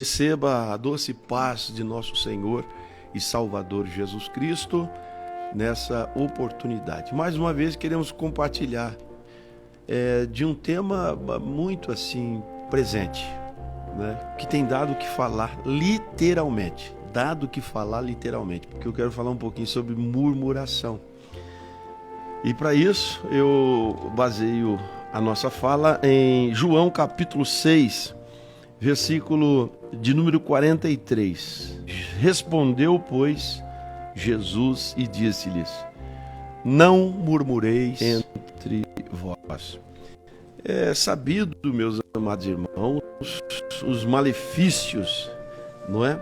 Receba a doce paz de nosso Senhor e Salvador Jesus Cristo nessa oportunidade. Mais uma vez queremos compartilhar de um tema muito assim presente, né? Que tem dado o que falar literalmente. Porque eu quero falar um pouquinho sobre murmuração. E para isso eu baseio a nossa fala em João capítulo 6, versículo de número 43. Respondeu, pois, Jesus e disse-lhes: não murmureis entre vós. É sabido, meus amados irmãos, os malefícios, não é,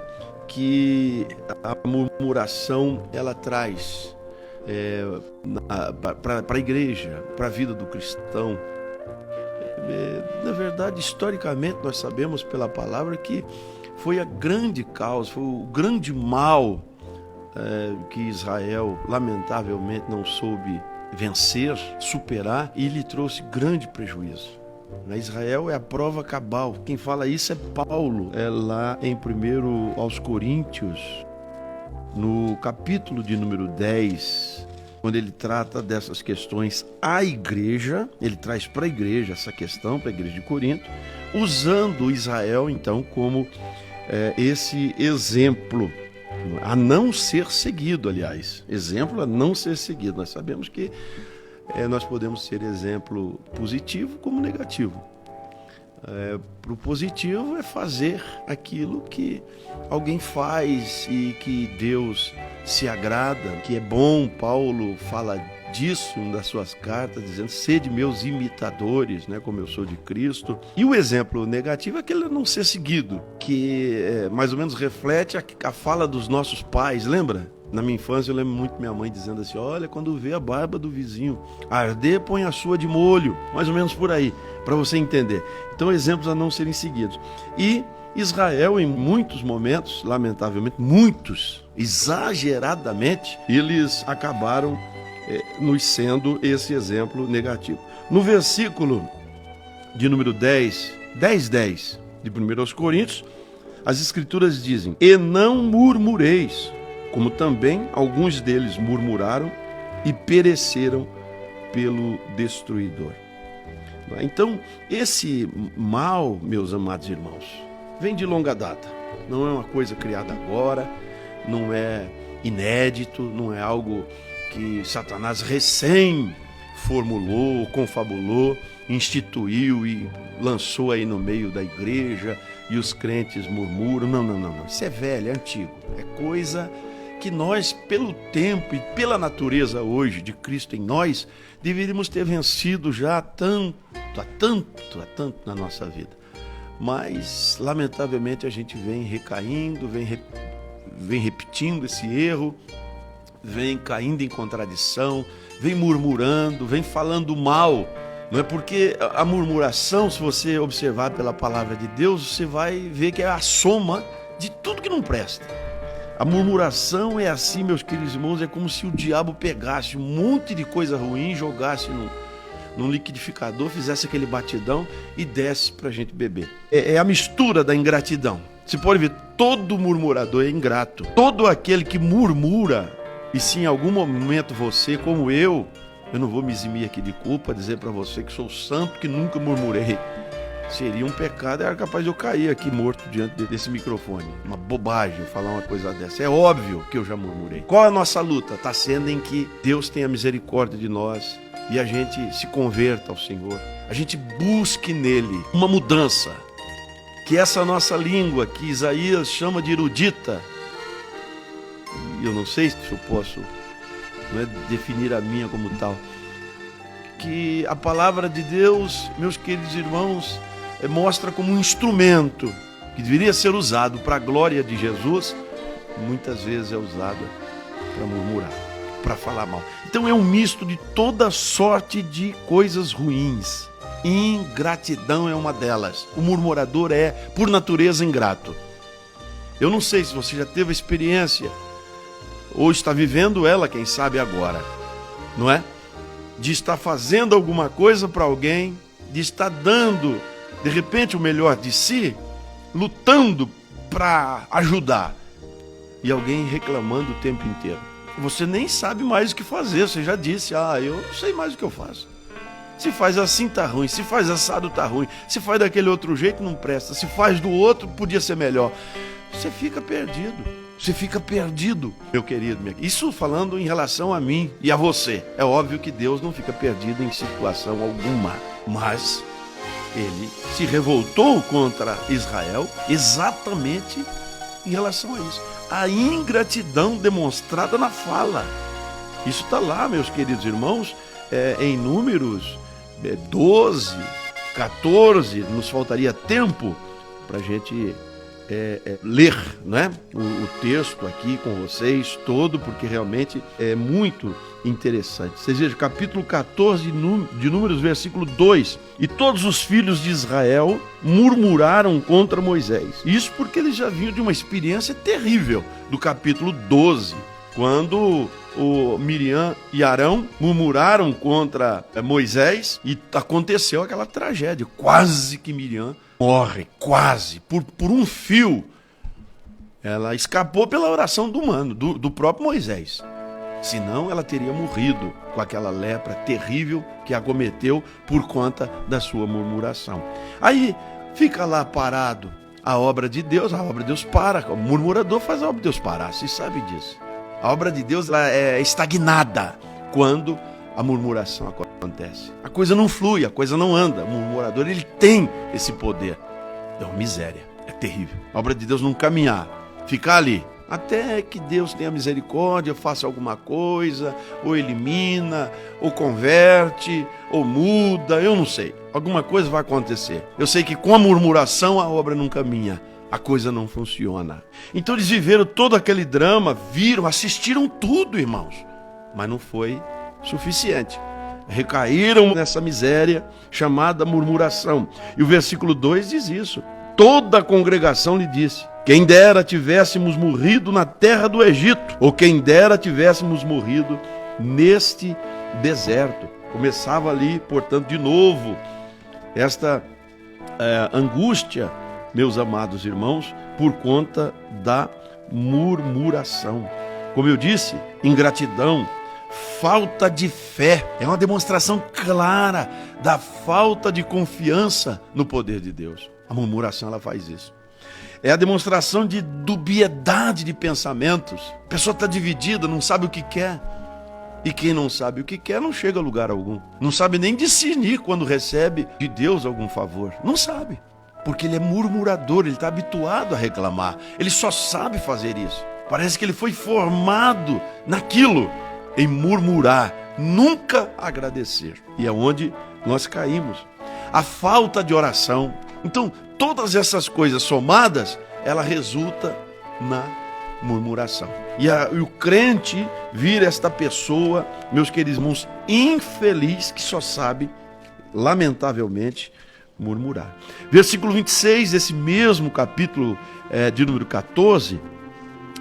que a murmuração ela traz para a igreja, para a vida do cristão. Na verdade, historicamente, nós sabemos pela palavra que foi a grande causa, foi o grande mal que Israel, lamentavelmente, não soube vencer, superar, e lhe trouxe grande prejuízo. Israel é a prova cabal. Quem fala isso é Paulo, lá em 1 aos Coríntios, no capítulo de número 10, quando ele trata dessas questões à igreja, ele traz para a igreja essa questão, para a igreja de Corinto, usando Israel, então, como esse exemplo a não ser seguido, aliás. Exemplo a não ser seguido. Nós sabemos que nós podemos ser exemplo positivo como negativo. Para o positivo é fazer aquilo que alguém faz e que Deus se agrada, que é bom. Paulo fala disso em uma das suas cartas, dizendo: sede meus imitadores, né, como eu sou de Cristo. E o exemplo negativo é aquele não ser seguido, que mais ou menos reflete a fala dos nossos pais. Lembra? Na minha infância eu lembro muito minha mãe dizendo assim: olha, quando vê a barba do vizinho arder, põe a sua de molho. Mais ou menos por aí, para você entender. Então, exemplos a não serem seguidos. E Israel, em muitos momentos, lamentavelmente, muitos, exageradamente, eles acabaram nos sendo esse exemplo negativo. No versículo de número 10 de 1 aos Coríntios, as Escrituras dizem: e não murmureis, como também alguns deles murmuraram e pereceram pelo destruidor. Então, esse mal, meus amados irmãos, vem de longa data. Não é uma coisa criada agora, não é inédito, não é algo que Satanás recém formulou, confabulou, instituiu e lançou aí no meio da igreja e os crentes murmuram. Não. Isso é velho, é antigo. É coisa que nós, pelo tempo e pela natureza hoje de Cristo em nós, deveríamos ter vencido já há tanto na nossa vida. Mas, lamentavelmente, a gente vem recaindo, vem repetindo esse erro, vem caindo em contradição, vem murmurando, vem falando mal. Não é porque a murmuração, se você observar pela palavra de Deus, você vai ver que é a soma de tudo que não presta. A murmuração é assim, meus queridos irmãos, é como se o diabo pegasse um monte de coisa ruim, jogasse num liquidificador, fizesse aquele batidão e desse pra gente beber. É a mistura da ingratidão. Você pode ver, todo murmurador é ingrato. Todo aquele que murmura, e se em algum momento você, como eu não vou me eximir aqui de culpa, dizer para você que sou santo, que nunca murmurei. Seria um pecado, era capaz de eu cair aqui morto diante desse microfone. Uma bobagem falar uma coisa dessa. É óbvio que eu já murmurei. Qual é a nossa luta? Está sendo em que Deus tenha misericórdia de nós e a gente se converta ao Senhor. A gente busque nele uma mudança. Que essa nossa língua, que Isaías chama de erudita, e eu não sei se eu posso definir a minha como tal, que a palavra de Deus, meus queridos irmãos, mostra como um instrumento que deveria ser usado para a glória de Jesus, muitas vezes é usada para murmurar, para falar mal. Então é um misto de toda sorte de coisas ruins. Ingratidão é uma delas. O murmurador é, por natureza, ingrato. Eu não sei se você já teve a experiência, ou está vivendo ela, quem sabe agora, não é? De estar fazendo alguma coisa para alguém, de estar dando, de repente, o melhor de si, lutando para ajudar. E alguém reclamando o tempo inteiro. Você nem sabe mais o que fazer, você já disse, eu não sei mais o que eu faço. Se faz assim tá ruim, se faz assado tá ruim, se faz daquele outro jeito não presta, se faz do outro podia ser melhor. Você fica perdido, meu querido. Isso falando em relação a mim e a você. É óbvio que Deus não fica perdido em situação alguma, mas ele se revoltou contra Israel exatamente em relação a isso. A ingratidão demonstrada na fala. Isso está lá, meus queridos irmãos, em Números 12, 14. Nos faltaria tempo para a gente ler, né, o texto aqui com vocês todo, porque realmente é muito interessante. Vocês vejam, capítulo 14 de Números, versículo 2. E todos os filhos de Israel murmuraram contra Moisés. Isso porque eles já vinham de uma experiência terrível do capítulo 12, quando o Miriam e Arão murmuraram contra Moisés e aconteceu aquela tragédia. Quase que Miriam morre, quase, por um fio. Ela escapou pela oração do próprio Moisés. Senão ela teria morrido com aquela lepra terrível que acometeu por conta da sua murmuração. Aí fica lá parado a obra de Deus para. O murmurador faz a obra de Deus parar, você sabe disso. A obra de Deus ela é estagnada quando a murmuração acontece. A coisa não flui, a coisa não anda. O murmurador ele tem esse poder. É uma miséria, é terrível. A obra de Deus não caminhar, ficar ali. Até que Deus tenha misericórdia, faça alguma coisa, ou elimina, ou converte, ou muda, eu não sei. Alguma coisa vai acontecer. Eu sei que com a murmuração a obra não caminha, a coisa não funciona. Então eles viveram todo aquele drama, assistiram tudo, irmãos. Mas não foi suficiente. Recaíram nessa miséria chamada murmuração. E o versículo 2 diz isso. Toda a congregação lhe disse: quem dera tivéssemos morrido na terra do Egito, ou quem dera tivéssemos morrido neste deserto. Começava ali, portanto, de novo, esta angústia, meus amados irmãos, por conta da murmuração. Como eu disse, ingratidão, falta de fé, é uma demonstração clara da falta de confiança no poder de Deus. A murmuração ela faz isso. É a demonstração de dubiedade de pensamentos. A pessoa está dividida, não sabe o que quer. E quem não sabe o que quer não chega a lugar algum. Não sabe nem discernir quando recebe de Deus algum favor. Não sabe. Porque ele é murmurador, ele está habituado a reclamar. Ele só sabe fazer isso. Parece que ele foi formado naquilo, em murmurar, nunca agradecer. E é onde nós caímos. A falta de oração. Então, todas essas coisas somadas, ela resulta na murmuração. E o crente vira esta pessoa, meus queridos irmãos, infeliz, que só sabe, lamentavelmente, murmurar. Versículo 26, desse mesmo capítulo de número 14,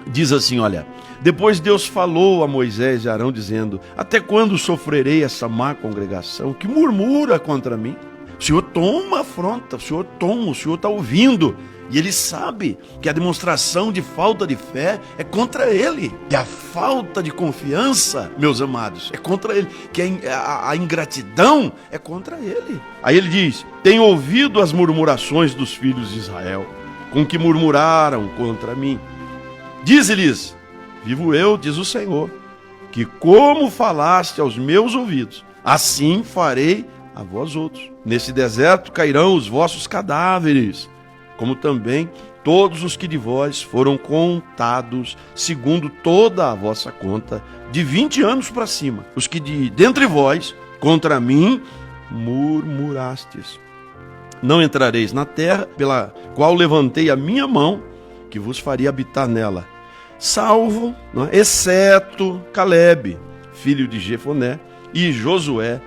diz assim, olha: depois Deus falou a Moisés e Arão, dizendo: até quando sofrerei essa má congregação que murmura contra mim? O Senhor toma afronta, o Senhor está ouvindo. E ele sabe que a demonstração de falta de fé é contra ele. E a falta de confiança, meus amados, é contra ele. Que a ingratidão é contra ele. Aí ele diz: tenho ouvido as murmurações dos filhos de Israel, com que murmuraram contra mim. Dize-lhes: vivo eu, diz o Senhor, que como falaste aos meus ouvidos, assim farei a vós outros. Nesse deserto cairão os vossos cadáveres, como também todos os que de vós foram contados, segundo toda a vossa conta, de 20 anos para cima, os que dentre vós contra mim murmurastes. Não entrareis na terra pela qual levantei a minha mão, que vos faria habitar nela, salvo, exceto Calebe, filho de Jefoné, e Josué,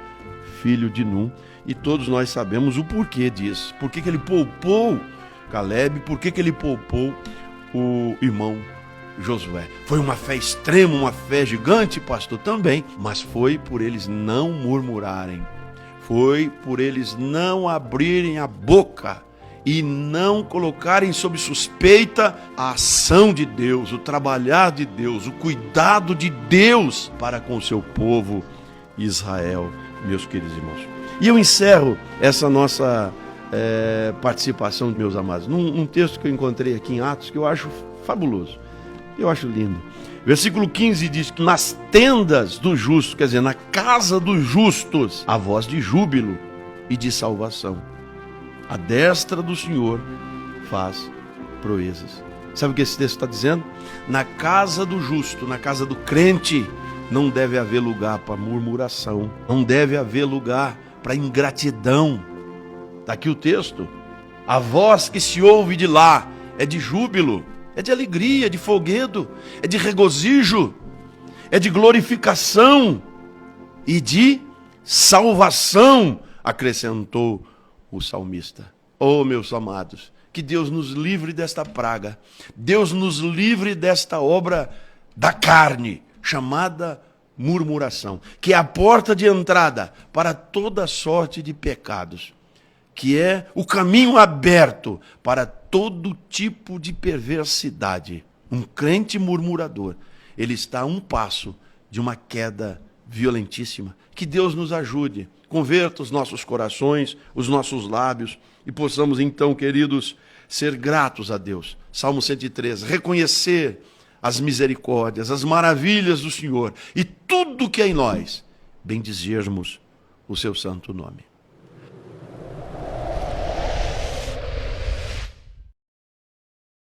filho de Num. E todos nós sabemos o porquê disso. Por que ele poupou Calebe? Por que ele poupou o irmão Josué? Foi uma fé extrema, uma fé gigante, pastor, também. Mas foi por eles não murmurarem. Foi por eles não abrirem a boca e não colocarem sob suspeita a ação de Deus, o trabalhar de Deus, o cuidado de Deus para com o seu povo Israel, meus queridos irmãos. E eu encerro essa nossa participação, meus amados, num texto que eu encontrei aqui em Atos, que eu acho fabuloso, eu acho lindo. Versículo 15 diz que nas tendas do justo, quer dizer, na casa dos justos, há voz de júbilo e de salvação. A destra do Senhor faz proezas. Sabe o que esse texto está dizendo? Na casa do justo, na casa do crente, não deve haver lugar para murmuração, não deve haver lugar para ingratidão. Está aqui o texto. A voz que se ouve de lá é de júbilo, é de alegria, é de folguedo, é de regozijo, é de glorificação e de salvação, acrescentou o salmista. Oh, meus amados, que Deus nos livre desta praga, Deus nos livre desta obra da carne, chamada murmuração, que é a porta de entrada para toda sorte de pecados, que é o caminho aberto para todo tipo de perversidade. Um crente murmurador, ele está a um passo de uma queda violentíssima. Que Deus nos ajude, converta os nossos corações, os nossos lábios, e possamos então, queridos, ser gratos a Deus. Salmo 103, reconhecer as misericórdias, as maravilhas do Senhor e tudo que é em nós, bendizermos o seu santo nome.